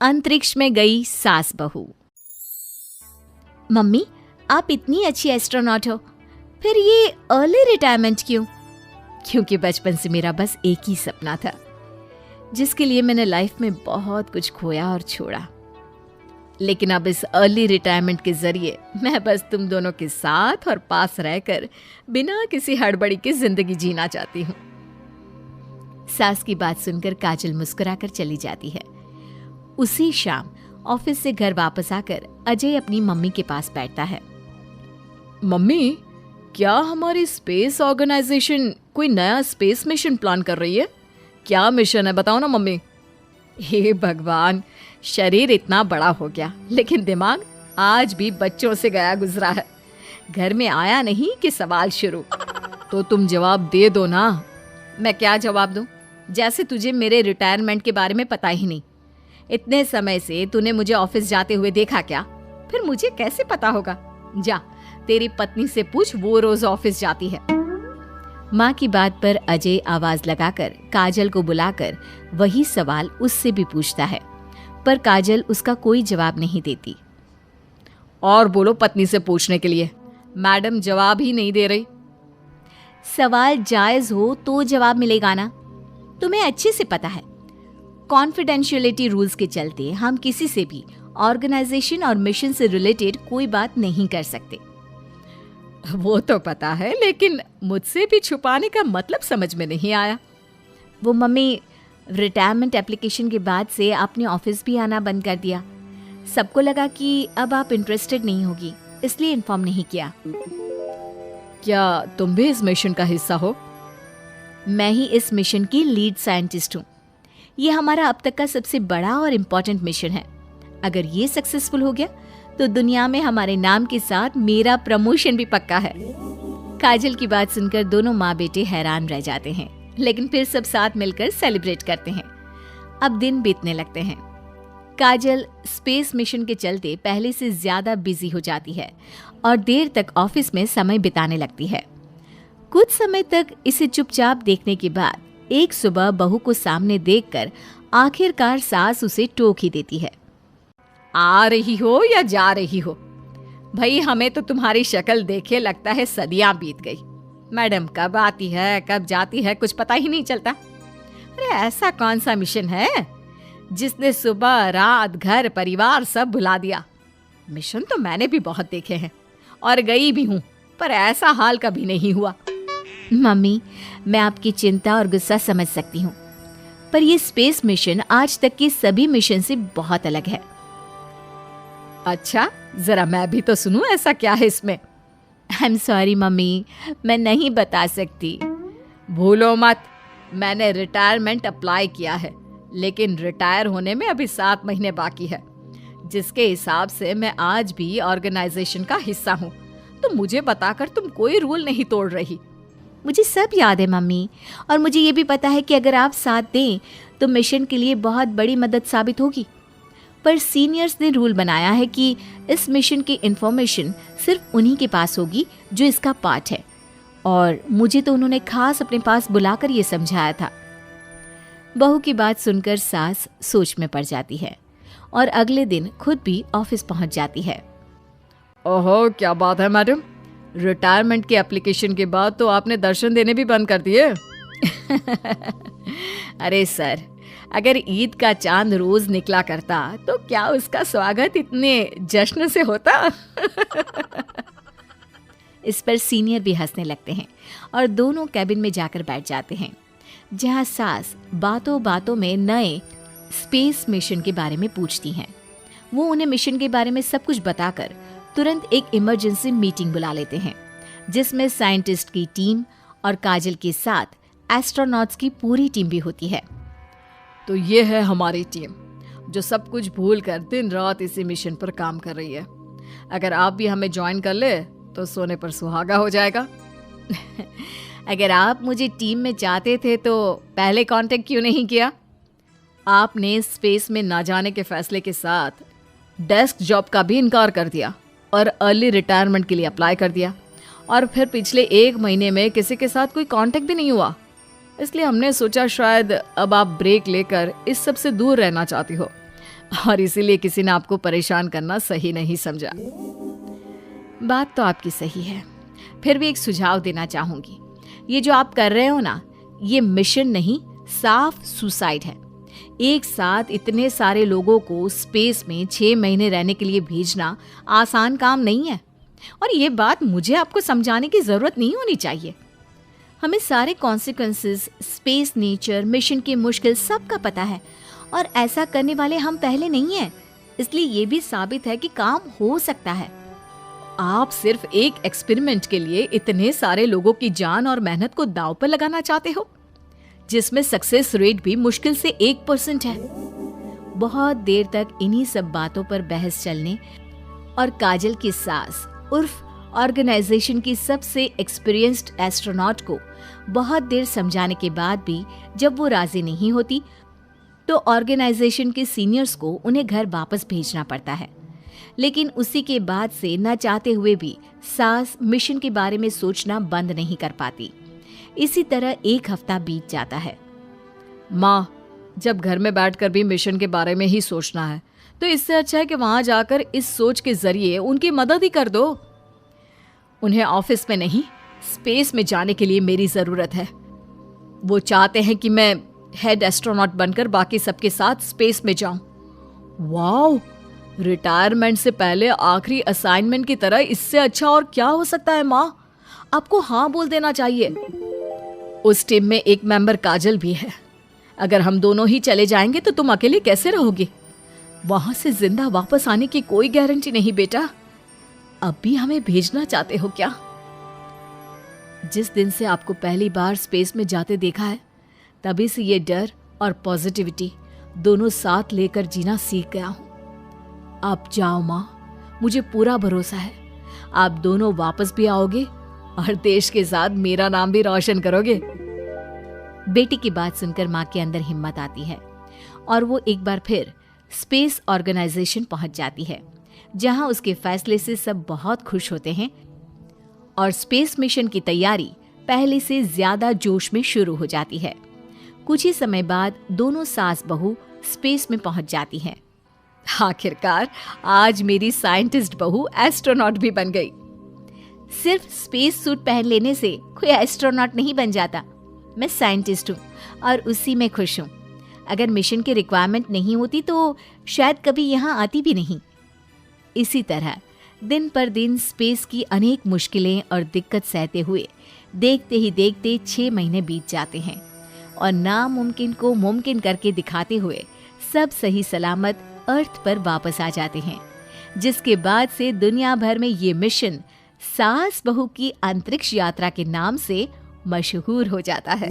अंतरिक्ष में गई सास बहू। मम्मी, आप इतनी अच्छी एस्ट्रोनॉट हो, फिर ये अर्ली रिटायरमेंट क्यों? क्योंकि बचपन से मेरा बस एक ही सपना था, जिसके लिए मैंने लाइफ में बहुत कुछ खोया और छोड़ा। लेकिन अब इस अर्ली रिटायरमेंट के जरिए मैं बस तुम दोनों के साथ और पास रहकर बिना किसी हड़बड़ी के जिंदगी जीना चाहती हूँ। सास की बात सुनकर काजल मुस्कुराकर चली जाती है। उसी शाम ऑफिस से घर वापस आकर अजय अपनी मम्मी के पास बैठता है। मम्मी, क्या हमारी स्पेस ऑर्गेनाइजेशन कोई नया स्पेस मिशन प्लान कर रही है? क्या मिशन है, बताओ ना मम्मी। हे भगवान, शरीर इतना बड़ा हो गया लेकिन दिमाग आज भी बच्चों से गया गुजरा है। घर में आया नहीं कि सवाल शुरू। तो तुम जवाब दे दो ना। मैं क्या जवाब दूं? जैसे तुझे मेरे रिटायरमेंट के बारे में पता ही नहीं। इतने समय से तूने मुझे ऑफिस जाते हुए देखा क्या? फिर मुझे कैसे पता होगा? जा, तेरी पत्नी से पूछ, वो रोज ऑफिस जाती है। माँ की बात पर अजय आवाज लगाकर काजल को बुलाकर वही सवाल उससे भी पूछता है, पर काजल उसका कोई जवाब नहीं देती। और बोलो पत्नी से पूछने के लिए, मैडम जवाब ही नहीं दे रही। सवाल जायज हो तो जवाब मिलेगा ना। तुम्हें अच्छे से पता है, कॉन्फिडेंशियलिटी रूल्स के चलते हम किसी से भी ऑर्गेनाइजेशन और मिशन से रिलेटेड कोई बात नहीं कर सकते। वो तो पता है, लेकिन मुझसे भी छुपाने का मतलब समझ में नहीं आया। वो मम्मी, रिटायरमेंट एप्लीकेशन के बाद से आपने ऑफिस भी आना बंद कर दिया। सबको लगा कि अब आप इंटरेस्टेड नहीं होगी, इसलिए इन्फॉर्म नहीं किया। क्या तुम भी इस मिशन का हिस्सा हो? मैं ही इस मिशन की लीड साइंटिस्ट हूँ। ये हमारा अब तक का सबसे बड़ा और इम्पोर्टेंट मिशन है। अगर ये सक्सेसफुल हो गया तो दुनिया में हमारे नाम के साथ मेरा प्रमोशन भी पक्का है। काजल की बात सुनकर दोनों माँ बेटे हैरान रह जाते हैं, लेकिन फिर सब साथ मिलकर सेलिब्रेट करते हैं। अब दिन बीतने लगते हैं। काजल स्पेस मिशन के चलते पहले से ज्यादा बिजी हो जाती है और देर तक ऑफिस में समय बिताने लगती है। कुछ समय तक इसे चुपचाप देखने के बाद एक सुबह बहू को सामने देखकर आखिरकार सास उसे टोक ही देती है। आ रही हो या जा रही हो? भाई, हमें तो तुम्हारी शक्ल देखे लगता है सदियां बीत गई। मैडम कब आती है कब जाती है कुछ पता ही नहीं चलता। अरे ऐसा कौन सा मिशन है जिसने सुबह रात घर परिवार सब भुला दिया? मिशन तो मैंने भी बहुत देखे हैं और गई भी हूँ, पर ऐसा हाल कभी नहीं हुआ। मम्मी, मैं आपकी चिंता और गुस्सा समझ सकती हूँ, पर ये स्पेस मिशन आज तक के सभी मिशन से बहुत अलग है। अच्छा, जरा मैं भी तो सुनूं, ऐसा क्या है इसमें? आई एम सॉरी मम्मी, मैं नहीं बता सकती। भूलो मत, मैंने रिटायरमेंट अप्लाई किया है, लेकिन रिटायर होने में अभी 7 महीने बाकी है, जिसके हिसाब से मैं आज भी ऑर्गेनाइजेशन का हिस्सा हूँ। तो मुझे बताकर तुम कोई रूल नहीं तोड़ रही। मुझे सब याद है मम्मी, और मुझे ये भी पता है कि अगर आप साथ दें तो मिशन के लिए बहुत बड़ी मदद साबित होगी। पर सीनियर्स ने रूल बनाया है कि इस मिशन की इंफॉर्मेशन सिर्फ उन्हीं के पास होगी जो इसका पार्ट है, और मुझे तो उन्होंने खास अपने पास बुलाकर ये समझाया था। बहू की बात सुनकर सास सोच में पड़ जाती है और अगले दिन खुद भी ऑफिस पहुंच जाती है। ओहो, क्या बात है मैडम, रिटायरमेंट के एप्लीकेशन के बाद तो आपने दर्शन देने भी बंद कर दिए। अरे सर, अगर ईद का चांद रोज निकला करता तो क्या उसका स्वागत इतने जश्न से होता? इस पर सीनियर भी हंसने लगते हैं और दोनों कैबिन में जाकर बैठ जाते हैं, जहां सास बातों बातों में नए स्पेस मिशन के बारे में पूछती हैं। वो उन्हें मिशन के बारे में सब कुछ बताकर तुरंत एक इमरजेंसी मीटिंग बुला लेते हैं, जिसमें साइंटिस्ट की टीम और काजल के साथ एस्ट्रोनॉट्स की पूरी टीम भी होती है। तो ये है हमारी टीम, जो सब कुछ भूल कर दिन रात इसी मिशन पर काम कर रही है। अगर आप भी हमें ज्वाइन कर ले तो सोने पर सुहागा हो जाएगा। अगर आप मुझे टीम में चाहते थे तो पहले कांटेक्ट क्यों नहीं किया? आपने स्पेस में ना जाने के फैसले के साथ डेस्क जॉब का भी इनकार कर दिया और अर्ली रिटायरमेंट के लिए अप्लाई कर दिया, और फिर पिछले 1 महीने में किसी के साथ कोई कांटेक्ट भी नहीं हुआ। इसलिए हमने सोचा शायद अब आप ब्रेक लेकर इस सब से दूर रहना चाहती हो। और इसीलिए किसी ने आपको परेशान करना सही नहीं समझा। बात तो आपकी सही है, फिर भी एक सुझाव देना चाहूंगी। ये जो आप कर रहे हो ना, ये मिशन नहीं, साफ सुसाइड है। एक साथ इतने सारे लोगों को स्पेस में 6 महीने रहने के लिए भेजना आसान काम नहीं है। और ये बात मुझे आपको समझाने की जरूरत नहीं होनी चाहिए। हमें सारे कॉन्सिक्वेंसेस, स्पेस नेचर, मिशन की मुश्किल सबका पता है, और ऐसा करने वाले हम पहले नहीं हैं। इसलिए ये भी साबित है कि काम हो सकता है। आप सिर्फ एक एक्सपेरिमेंट के लिए इतने सारे लोगों की जान और मेहनत को दांव पर लगाना चाहते हो, जिसमें सक्सेस रेट भी मुश्किल से 1% है। बहुत देर तक इन्हीं सब बातों पर बहस चलने और काजल की सास उर्फ ऑर्गेनाइजेशन की सबसे एक्सपीरियंस्ड एस्ट्रोनॉट को बहुत देर समझाने के बाद भी जब वो राजी नहीं होती, तो ऑर्गेनाइजेशन के सीनियर्स को उन्हें घर वापस भेजना पड़ता है। लेकिन उसी के बाद से न चाहते हुए भी सास मिशन के बारे में सोचना बंद नहीं कर पाती। इसी तरह 1 हफ्ता बीत जाता है। माँ, जब घर में बैठकर भी मिशन के बारे में ही सोचना है, तो इससे अच्छा है कि वहां जाकर इस सोच के जरिए उनकी मदद ही कर दो। उन्हें ऑफिस में नहीं, स्पेस में जाने के लिए मेरी जरूरत है। वो चाहते हैं कि मैं हेड एस्ट्रोनॉट बनकर बाकी सबके साथ स्पेस में जाऊं। वाओ, रिटायरमेंट से पहले आखिरी असाइनमेंट की तरह इससे अच्छा और क्या हो सकता है माँ? आपको हाँ बोल देना चाहिए। उस टीम में एक मेंबर काजल भी है। अगर हम दोनों ही चले जाएंगे तो तुम अकेले कैसे रहोगे? वहां से जिंदा वापस आने की कोई गारंटी नहीं बेटा। अब भी हमें भेजना चाहते हो क्या? जिस दिन से आपको पहली बार स्पेस में जाते देखा है, तभी से ये डर और पॉजिटिविटी दोनों साथ लेकर जीना सीख गया हूं। आप जाओ माँ, मुझे पूरा भरोसा है आप दोनों वापस भी आओगे और देश के साथ मेरा नाम भी रोशन करोगे। बेटी की बात सुनकर माँ के अंदर हिम्मत आती है और वो एक बार फिर स्पेस ऑर्गेनाइजेशन पहुंच जाती है, जहां उसके फैसले से सब बहुत खुश होते हैं और स्पेस मिशन की तैयारी पहले से ज्यादा जोश में शुरू हो जाती है। कुछ ही समय बाद दोनों सास बहू स्पेस में पहुंच जाती हैं। आखिरकार आज मेरी साइंटिस्ट बहू एस्ट्रोनॉट भी बन गई। सिर्फ स्पेस सूट पहन लेने से कोई एस्ट्रोनॉट नहीं बन जाता। मैं साइंटिस्ट हूँ और उसी में खुश हूँ। अगर मिशन की रिक्वायरमेंट नहीं होती तो शायद कभी यहाँ आती भी नहीं। इसी तरह दिन पर दिन स्पेस की अनेक मुश्किलें और दिक्कत सहते हुए देखते ही देखते 6 महीने बीत जाते हैं और नामुमकिन को मुमकिन करके दिखाते हुए सब सही सलामत अर्थ पर वापस आ जाते हैं, जिसके बाद से दुनिया भर में ये मिशन सास बहू की अंतरिक्ष यात्रा के नाम से मशहूर हो जाता है।